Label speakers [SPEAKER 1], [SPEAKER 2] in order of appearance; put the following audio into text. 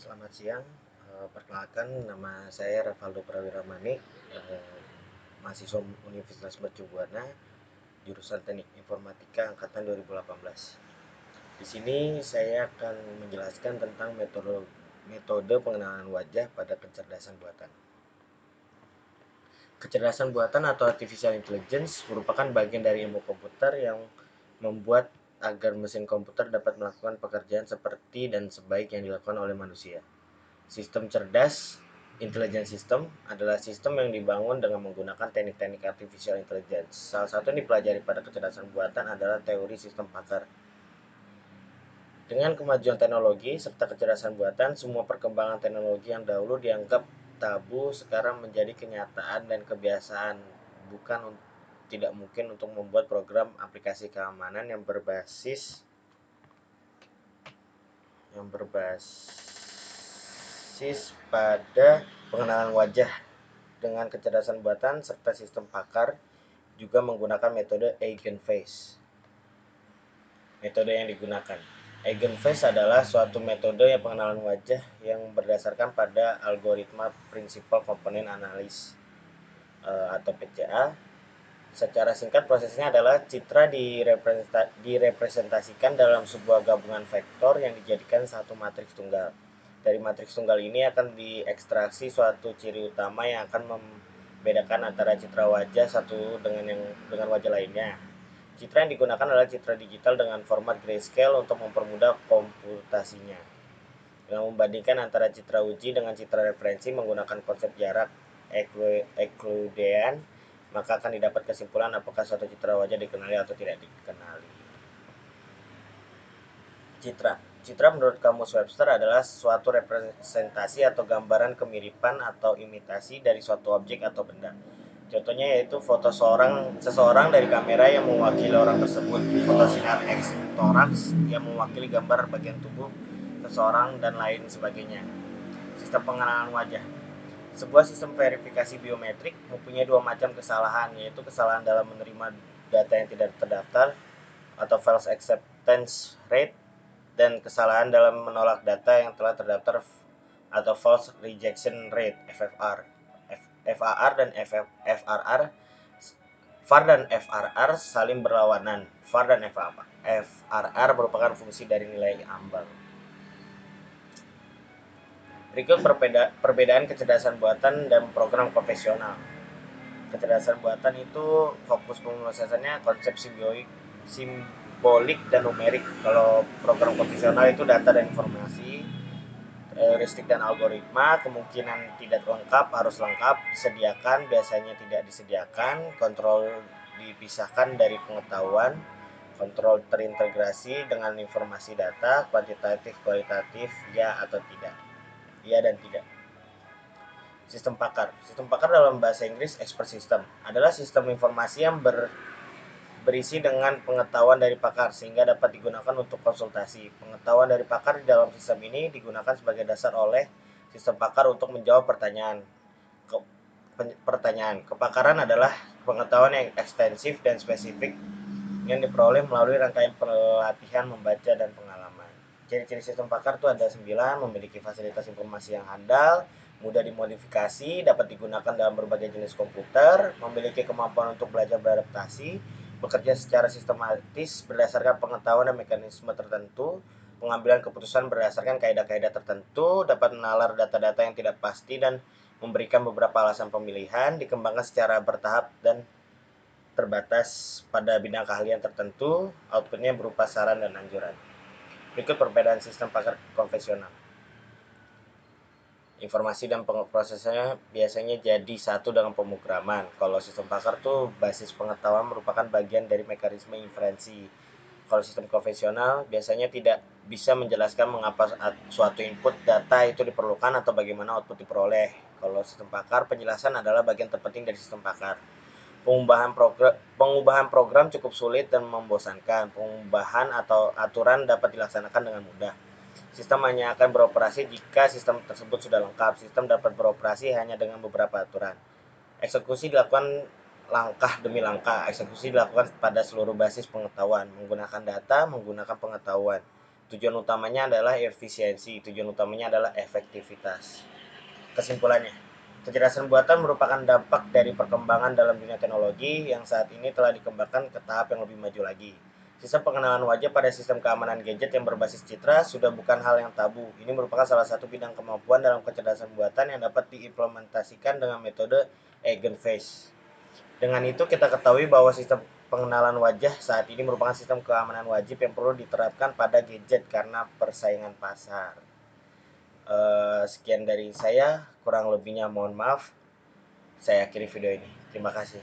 [SPEAKER 1] Selamat siang, perkenalkan nama saya Revaldo Prawira Manik, mahasiswa Universitas Mercu Buana, jurusan Teknik Informatika angkatan 2018. Di sini saya akan menjelaskan tentang metode pengenalan wajah pada kecerdasan buatan. Kecerdasan buatan atau artificial intelligence merupakan bagian dari ilmu komputer yang membuat agar mesin komputer dapat melakukan pekerjaan seperti dan sebaik yang dilakukan oleh manusia. Sistem cerdas intelligence system adalah sistem yang dibangun dengan menggunakan teknik-teknik artificial intelligence. Salah satu yang dipelajari pada kecerdasan buatan adalah teori sistem Pakar. Dengan kemajuan teknologi serta kecerdasan buatan, semua perkembangan teknologi yang dahulu dianggap tabu sekarang menjadi kenyataan dan kebiasaan. Bukan tidak mungkin untuk membuat program aplikasi keamanan yang berbasis pada pengenalan wajah dengan kecerdasan buatan serta sistem Pakar juga menggunakan metode Eigenface. Metode yang digunakan Eigenface adalah suatu metode yang pengenalan wajah yang berdasarkan pada algoritma Principal Component Analysis atau PCA. Secara singkat, prosesnya adalah citra direpresentasikan dalam sebuah gabungan vektor yang dijadikan satu matriks tunggal. Dari matriks tunggal ini akan diekstraksi suatu ciri utama yang akan membedakan antara citra wajah satu dengan wajah lainnya. Citra yang digunakan adalah citra digital dengan format grayscale untuk mempermudah komputasinya. Dengan membandingkan antara citra uji dengan citra referensi menggunakan konsep jarak Euclidean, maka akan didapat kesimpulan apakah suatu citra wajah dikenali atau tidak dikenali. Citra menurut Kamus Webster adalah suatu representasi atau gambaran kemiripan atau imitasi dari suatu objek atau benda. Contohnya yaitu foto seseorang dari kamera yang mewakili orang tersebut, foto sinar X toraks yang mewakili gambar bagian tubuh seseorang, dan lain sebagainya. Sistem pengenalan wajah. Sebuah sistem verifikasi biometrik mempunyai dua macam kesalahan, yaitu kesalahan dalam menerima data yang tidak terdaftar atau false acceptance rate, dan kesalahan dalam menolak data yang telah terdaftar atau false rejection rate (FFR). FAR dan FRR VAR dan FRR saling berlawanan. VAR dan FRR merupakan fungsi dari nilai ambang. Berikut perbedaan kecerdasan buatan dan program konvensional. Kecerdasan buatan itu fokus pemrosesannya konsep simbolik dan numerik. Kalau program konvensional itu data dan informasi, heuristik dan algoritma, kemungkinan tidak lengkap, harus lengkap, disediakan, biasanya tidak disediakan, kontrol dipisahkan dari pengetahuan, kontrol terintegrasi dengan informasi data, kuantitatif, kualitatif, ya atau tidak, ya dan tidak. Sistem Pakar. Sistem Pakar dalam bahasa Inggris expert system adalah sistem informasi yang berisi dengan pengetahuan dari pakar sehingga dapat digunakan untuk konsultasi. Pengetahuan dari pakar di dalam sistem ini digunakan sebagai dasar oleh sistem pakar untuk menjawab pertanyaan. Kepakaran adalah pengetahuan yang ekstensif dan spesifik yang diperoleh melalui rangkaian pelatihan membaca dan pengalaman. Ciri-ciri sistem pakar itu ada 9, memiliki fasilitas informasi yang handal, mudah dimodifikasi, dapat digunakan dalam berbagai jenis komputer, memiliki kemampuan untuk belajar beradaptasi, bekerja secara sistematis berdasarkan pengetahuan dan mekanisme tertentu, pengambilan keputusan berdasarkan kaidah-kaidah tertentu, dapat menalar data-data yang tidak pasti dan memberikan beberapa alasan pemilihan, dikembangkan secara bertahap dan terbatas pada bidang keahlian tertentu, outputnya berupa saran dan anjuran. Berikut perbedaan sistem pakar konvensional. Informasi dan pengprosesnya biasanya jadi satu dengan pemrograman. Kalau sistem pakar tuh basis pengetahuan merupakan bagian dari mekanisme inferensi. Kalau sistem konvensional biasanya tidak bisa menjelaskan mengapa suatu input data itu diperlukan atau bagaimana output diperoleh. Kalau sistem pakar, penjelasan adalah bagian terpenting dari sistem pakar. Pengubahan program cukup sulit dan membosankan. Pengubahan atau aturan dapat dilaksanakan dengan mudah. Sistem hanya akan beroperasi jika sistem tersebut sudah lengkap. Sistem dapat beroperasi hanya dengan beberapa aturan. Eksekusi dilakukan langkah demi langkah. Eksekusi dilakukan pada seluruh basis pengetahuan, menggunakan data, menggunakan pengetahuan. Tujuan utamanya adalah efisiensi, tujuan utamanya adalah efektivitas. Kesimpulannya, kecerdasan buatan merupakan dampak dari perkembangan dalam dunia teknologi yang saat ini telah dikembangkan ke tahap yang lebih maju lagi. Sistem pengenalan wajah pada sistem keamanan gadget yang berbasis citra sudah bukan hal yang tabu. Ini merupakan salah satu bidang kemampuan dalam kecerdasan buatan yang dapat diimplementasikan dengan metode Eigenface. Dengan itu kita ketahui bahwa sistem pengenalan wajah saat ini merupakan sistem keamanan wajib yang perlu diterapkan pada gadget karena persaingan pasar. Sekian dari saya, kurang lebihnya mohon maaf. Saya akhiri video ini. Terima kasih.